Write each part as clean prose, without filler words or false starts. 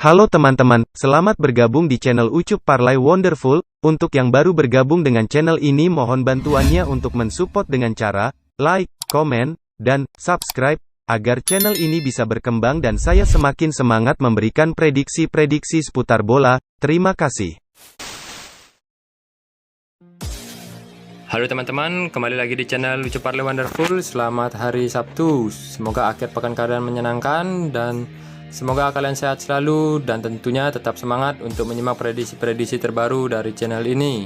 Halo teman-teman, selamat bergabung di channel Ucup Parlay Wonderful. Untuk yang baru bergabung dengan channel ini mohon bantuannya untuk mensupport dengan cara like, komen, dan subscribe, agar channel ini bisa berkembang dan saya semakin semangat memberikan prediksi-prediksi seputar bola. Terima kasih. Halo teman-teman, kembali lagi di channel Ucup Parlay Wonderful. Selamat hari Sabtu. Semoga akhir pekan kalian menyenangkan dan semoga kalian sehat selalu dan tentunya tetap semangat untuk menyimak prediksi-prediksi terbaru dari channel ini.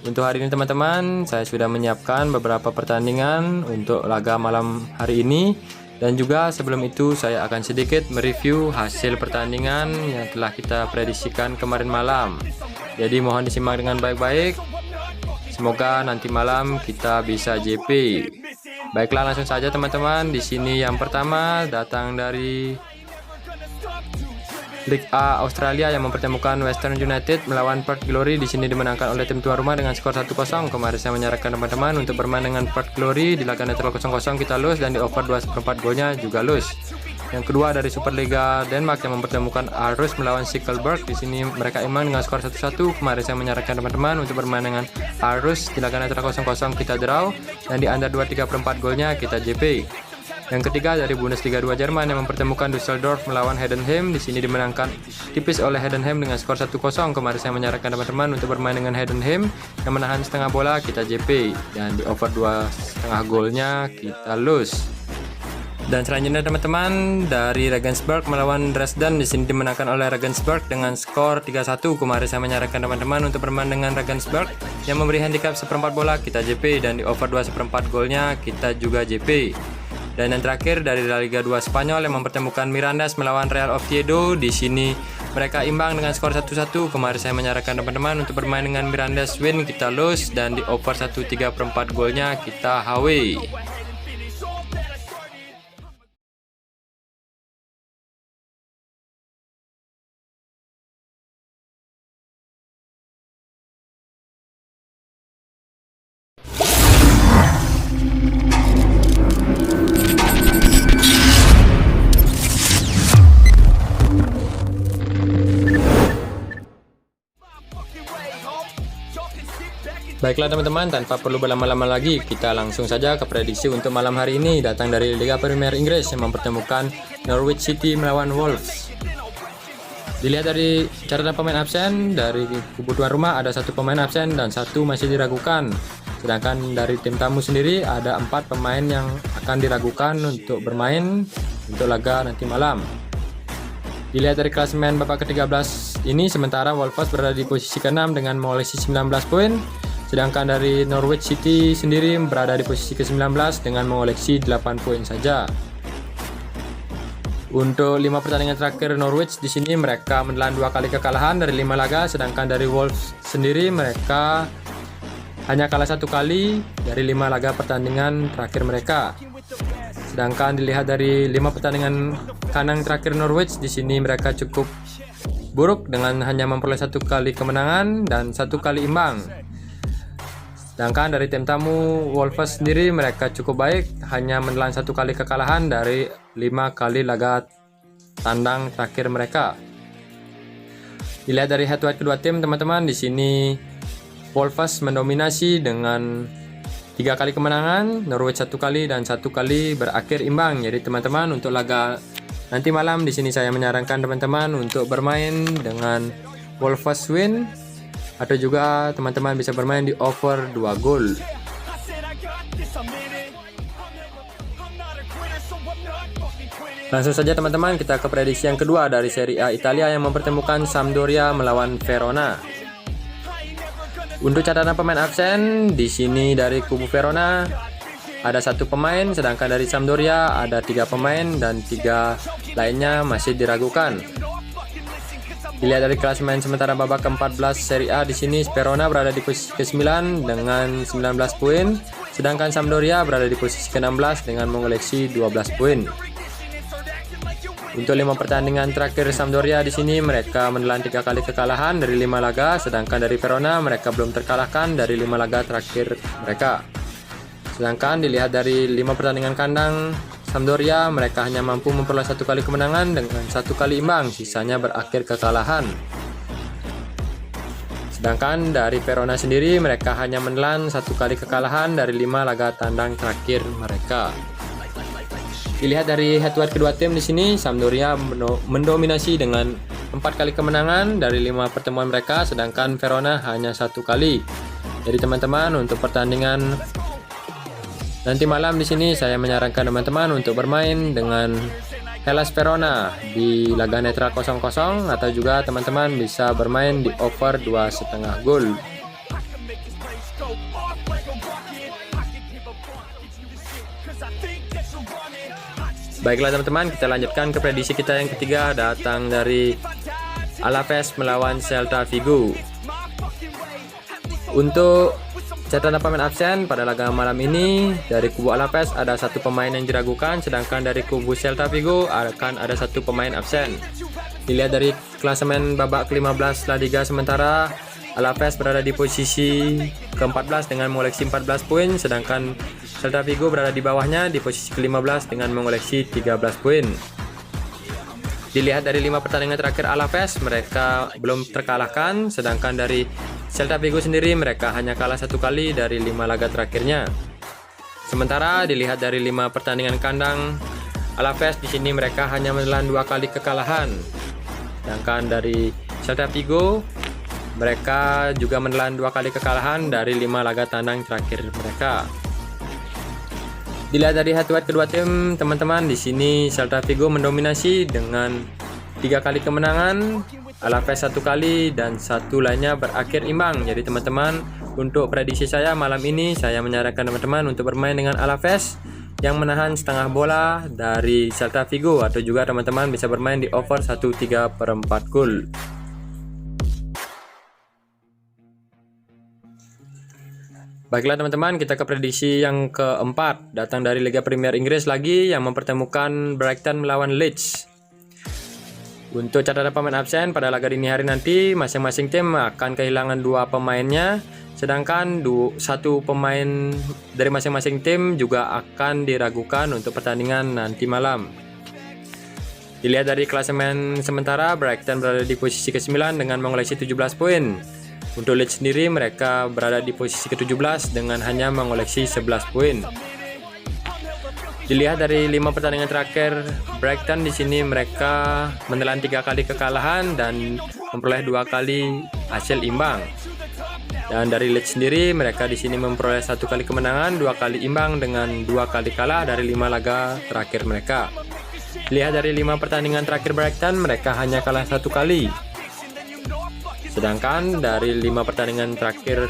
Untuk hari ini teman-teman, saya sudah menyiapkan beberapa pertandingan untuk laga malam hari ini. Dan juga sebelum itu saya akan sedikit mereview hasil pertandingan yang telah kita prediksikan kemarin malam. Jadi mohon disimak dengan baik-baik. Semoga nanti malam kita bisa JP. Baiklah, langsung saja teman-teman. Di sini yang pertama datang dari Liga A Australia yang mempertemukan Western United melawan Perth Glory. Di sini dimenangkan oleh tim tuan rumah dengan skor 1-0. Kemarin saya menyarankan teman-teman untuk bermain dengan Perth Glory di laga netral 0-0, kita lose, dan di over 2/4 golnya juga lose. Yang kedua dari Superliga Denmark yang mempertemukan Aarhus melawan Sikkelberg. Di sini mereka imbang dengan skor 1-1. Kemarin saya menyarankan teman-teman untuk bermain dengan Aarhus di laga netral 0-0, kita draw, dan di under 2/3/4 golnya kita JP. Yang ketiga dari Bundesliga 2 Jerman yang mempertemukan Düsseldorf melawan Heidenheim. Di sini dimenangkan tipis oleh Heidenheim dengan skor 1-0. Kemarin saya menyarankan teman-teman untuk bermain dengan Heidenheim yang menahan setengah bola, kita JP, dan di over 2,5 golnya kita lose. Dan selanjutnya teman-teman dari Regensburg melawan Dresden. Di sini dimenangkan oleh Regensburg dengan skor 3-1. Kemarin saya menyarankan teman-teman untuk bermain dengan Regensburg yang memberi handicap 1/4 bola, kita JP, dan di over 2/4 golnya kita juga JP. Dan yang terakhir dari La Liga 2 Spanyol yang mempertemukan Mirandas melawan Real Oviedo. Di sini mereka imbang dengan skor 1-1. Kemarin saya menyarankan teman-teman untuk bermain dengan Mirandas win, kita lose, dan di over 1/3/4 golnya kita HW. Baiklah teman-teman, tanpa perlu berlama-lama lagi, kita langsung saja ke prediksi untuk malam hari ini. Datang dari Liga Premier Inggris yang mempertemukan Norwich City melawan Wolves. Dilihat dari catatan pemain absen, dari kubu tuan rumah ada 1 pemain absen dan 1 masih diragukan. Sedangkan dari tim tamu sendiri ada 4 pemain yang akan diragukan untuk bermain untuk laga nanti malam. Dilihat dari klasemen babak ke-13 ini, sementara Wolves berada di posisi ke-6 dengan mengoleksi 19 poin. Sedangkan dari Norwich City sendiri berada di posisi ke-19 dengan mengoleksi 8 poin saja. Untuk 5 pertandingan terakhir Norwich, di sini mereka menelan 2 kali kekalahan dari 5 laga, sedangkan dari Wolves sendiri mereka hanya kalah 1 kali dari 5 laga pertandingan terakhir mereka. Sedangkan dilihat dari 5 pertandingan kandang terakhir Norwich, di sini mereka cukup buruk dengan hanya memperoleh 1 kali kemenangan dan 1 kali imbang. Sedangkan dari tim tamu Wolves sendiri mereka cukup baik, hanya menelan 1 kali kekalahan dari 5 kali laga tandang terakhir mereka. Dilihat dari head to head kedua tim teman-teman, di sini Wolves mendominasi dengan 3 kali kemenangan, Norwich 1 kali, dan 1 kali berakhir imbang. Jadi teman-teman, untuk laga nanti malam di sini saya menyarankan teman-teman untuk bermain dengan Wolves win, atau juga teman-teman bisa bermain di over 2 gol. Langsung saja teman-teman, kita ke prediksi yang kedua dari Serie A Italia yang mempertemukan Sampdoria melawan Verona. Untuk catatan pemain absen, di sini dari kubu Verona ada 1 pemain, sedangkan dari Sampdoria ada 3 pemain dan 3 lainnya masih diragukan. Dilihat dari klasemen sementara babak ke-14 Serie A, di sini Verona berada di posisi ke-9 dengan 19 poin, sedangkan Sampdoria berada di posisi ke-16 dengan mengoleksi 12 poin. Untuk 5 pertandingan terakhir Sampdoria, di sini mereka menelan 3 kali kekalahan dari 5 laga, sedangkan dari Verona mereka belum terkalahkan dari 5 laga terakhir mereka. Sedangkan dilihat dari 5 pertandingan kandang Sampdoria, mereka hanya mampu memperoleh 1 kali kemenangan dengan 1 kali imbang, sisanya berakhir kekalahan. Sedangkan dari Verona sendiri, mereka hanya menelan 1 kali kekalahan dari 5 laga tandang terakhir mereka. Dilihat dari head to head kedua tim di sini, Sampdoria mendominasi dengan 4 kali kemenangan dari 5 pertemuan mereka, sedangkan Verona hanya 1 kali. Jadi teman-teman, untuk pertandingan nanti malam di sini saya menyarankan teman-teman untuk bermain dengan Hellas Verona di laga netral 0-0, atau juga teman-teman bisa bermain di over 2,5 gol. Baiklah teman-teman, kita lanjutkan ke prediksi kita yang ketiga, datang dari Alaves melawan Celta Vigo. Untuk catatan pemain absen pada laga malam ini, dari kubu Alaves ada 1 pemain yang diragukan, sedangkan dari kubu Celta Vigo akan ada 1 pemain absen. Dilihat dari klasemen babak ke-15 La Liga sementara, Alaves berada di posisi ke-14 dengan mengoleksi 14 poin, sedangkan Celta Vigo berada di bawahnya di posisi ke-15 dengan mengoleksi 13 poin. Dilihat dari 5 pertandingan terakhir Alaves, mereka belum terkalahkan, sedangkan dari Celta Vigo sendiri mereka hanya kalah 1 kali dari 5 laga terakhirnya. Sementara dilihat dari 5 pertandingan kandang Alaves, di sini mereka hanya menelan 2 kali kekalahan. Sedangkan dari Celta Vigo, mereka juga menelan 2 kali kekalahan dari 5 laga tandang terakhir mereka. Dilihat dari head to head kedua tim, teman-teman, di sini Celta Vigo mendominasi dengan 3 kali kemenangan, Alaves 1 kali, dan 1 lainnya berakhir imbang. Jadi teman-teman, untuk prediksi saya malam ini, saya menyarankan teman-teman untuk bermain dengan Alaves yang menahan setengah bola dari Celta Vigo, atau juga teman-teman bisa bermain di over 1/3/4 gol. Baiklah teman-teman, kita ke prediksi yang keempat, datang dari Liga Premier Inggris lagi yang mempertemukan Brighton melawan Leeds. Untuk catatan pemain absen pada laga dini hari nanti, masing-masing tim akan kehilangan 2 pemainnya, sedangkan 1 pemain dari masing-masing tim juga akan diragukan untuk pertandingan nanti malam. Dilihat dari klasemen sementara, Brighton berada di posisi ke-9 dengan mengoleksi 17 poin. Untuk Leeds sendiri, mereka berada di posisi ke-17 dengan hanya mengoleksi 11 poin. Dilihat dari 5 pertandingan terakhir Brighton, di sini mereka menelan 3 kali kekalahan dan memperoleh 2 kali hasil imbang. Dan dari Leeds sendiri, mereka di sini memperoleh 1 kali kemenangan, 2 kali imbang dengan 2 kali kalah dari 5 laga terakhir mereka. Dilihat dari 5 pertandingan terakhir Brighton, mereka hanya kalah 1 kali. Sedangkan dari 5 pertandingan terakhir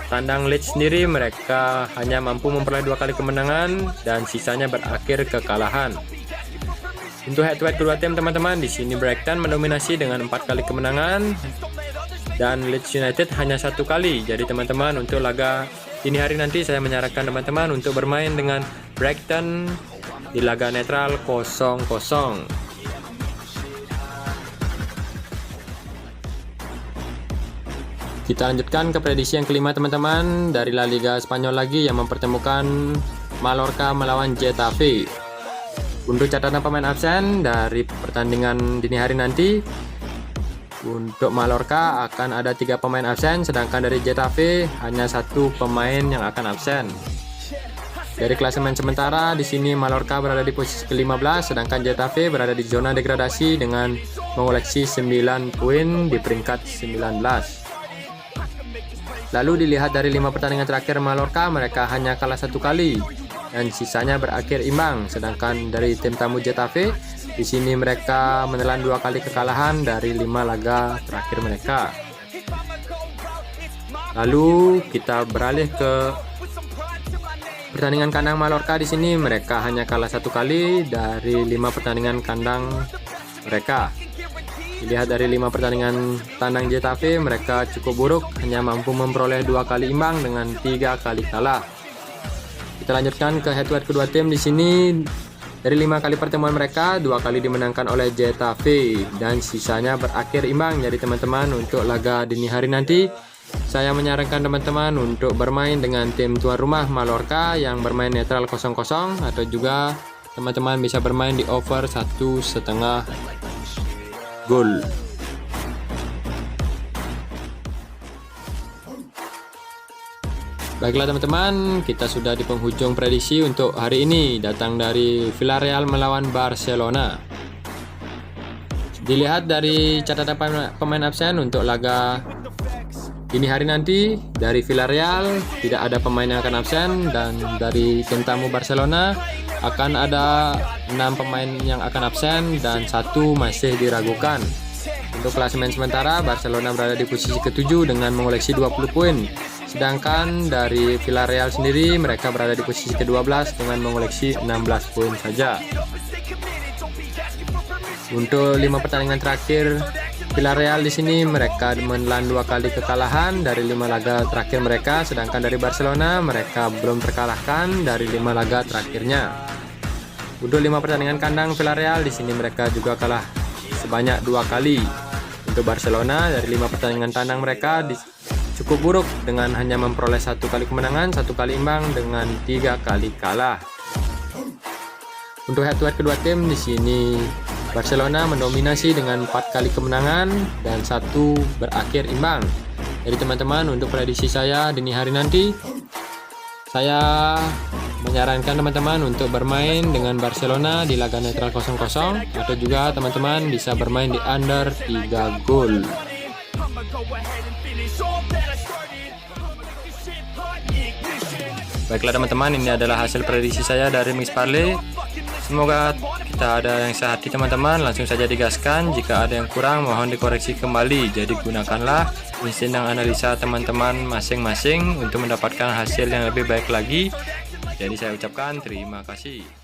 tandang Leeds sendiri, mereka hanya mampu memperoleh 2 kali kemenangan dan sisanya berakhir kekalahan. Untuk head to head kedua tim teman-teman, di sini Brighton mendominasi dengan 4 kali kemenangan dan Leeds United hanya 1 kali. Jadi teman-teman, untuk laga dini hari nanti saya menyarankan teman-teman untuk bermain dengan Brighton di laga netral 0-0. Kita lanjutkan ke prediksi yang kelima teman-teman, dari La Liga Spanyol lagi yang mempertemukan Mallorca melawan Getafe. Untuk catatan pemain absen dari pertandingan dini hari nanti, untuk Mallorca akan ada 3 pemain absen, sedangkan dari Getafe hanya 1 pemain yang akan absen. Dari klasemen sementara, di sini Mallorca berada di posisi ke-15, sedangkan Getafe berada di zona degradasi dengan mengoleksi 9 poin di peringkat 19. Lalu dilihat dari 5 pertandingan terakhir Mallorca, mereka hanya kalah 1 kali dan sisanya berakhir imbang. Sedangkan dari tim tamu Getafe, di sini mereka menelan 2 kali kekalahan dari 5 laga terakhir mereka. Lalu kita beralih ke pertandingan kandang Mallorca. Di sini mereka hanya kalah 1 kali dari 5 pertandingan kandang mereka. Dilihat dari 5 pertandingan tandang Getafe, mereka cukup buruk, hanya mampu memperoleh 2 kali imbang dengan 3 kali kalah. Kita lanjutkan ke head to head kedua tim. Di sini dari 5 kali pertemuan mereka, 2 kali dimenangkan oleh Getafe dan sisanya berakhir imbang. Jadi teman-teman, untuk laga dini hari nanti, saya menyarankan teman-teman untuk bermain dengan tim tuan rumah Mallorca yang bermain netral 0-0, atau juga teman-teman bisa bermain di over 1,5 gol. Baiklah teman-teman, kita sudah di penghujung prediksi untuk hari ini, datang dari Villarreal melawan Barcelona. Dilihat dari catatan pemain absen untuk laga ini hari nanti, dari Villarreal tidak ada pemain yang akan absen, dan dari tim tamu Barcelona akan ada 6 pemain yang akan absen dan 1 masih diragukan. Untuk klasemen sementara, Barcelona berada di posisi ke-7 dengan mengoleksi 20 poin. Sedangkan dari Villarreal sendiri, mereka berada di posisi ke-12 dengan mengoleksi 16 poin saja. Untuk 5 pertandingan terakhir Villarreal di sini, mereka menelan 2 kali kekalahan dari 5 laga terakhir mereka, sedangkan dari Barcelona mereka belum terkalahkan dari 5 laga terakhirnya. Untuk 5 pertandingan kandang Villarreal di sini, mereka juga kalah sebanyak 2 kali. Untuk Barcelona, dari 5 pertandingan tandang mereka cukup buruk dengan hanya memperoleh 1 kali kemenangan, 1 kali imbang dengan 3 kali kalah. Untuk head to head kedua tim di sini, Barcelona mendominasi dengan 4 kali kemenangan dan 1 berakhir imbang. Jadi teman-teman, untuk prediksi saya dini hari nanti, saya menyarankan teman-teman untuk bermain dengan Barcelona di laga netral 0-0, atau juga teman-teman bisa bermain di under 3 gol. Baiklah teman-teman, ini adalah hasil prediksi saya dari Mix Parlay. Semoga kita ada yang sehati teman-teman, langsung saja digaskan. Jika ada yang kurang mohon dikoreksi kembali. Jadi gunakanlah insting dan analisa teman-teman masing-masing untuk mendapatkan hasil yang lebih baik lagi. Jadi saya ucapkan terima kasih.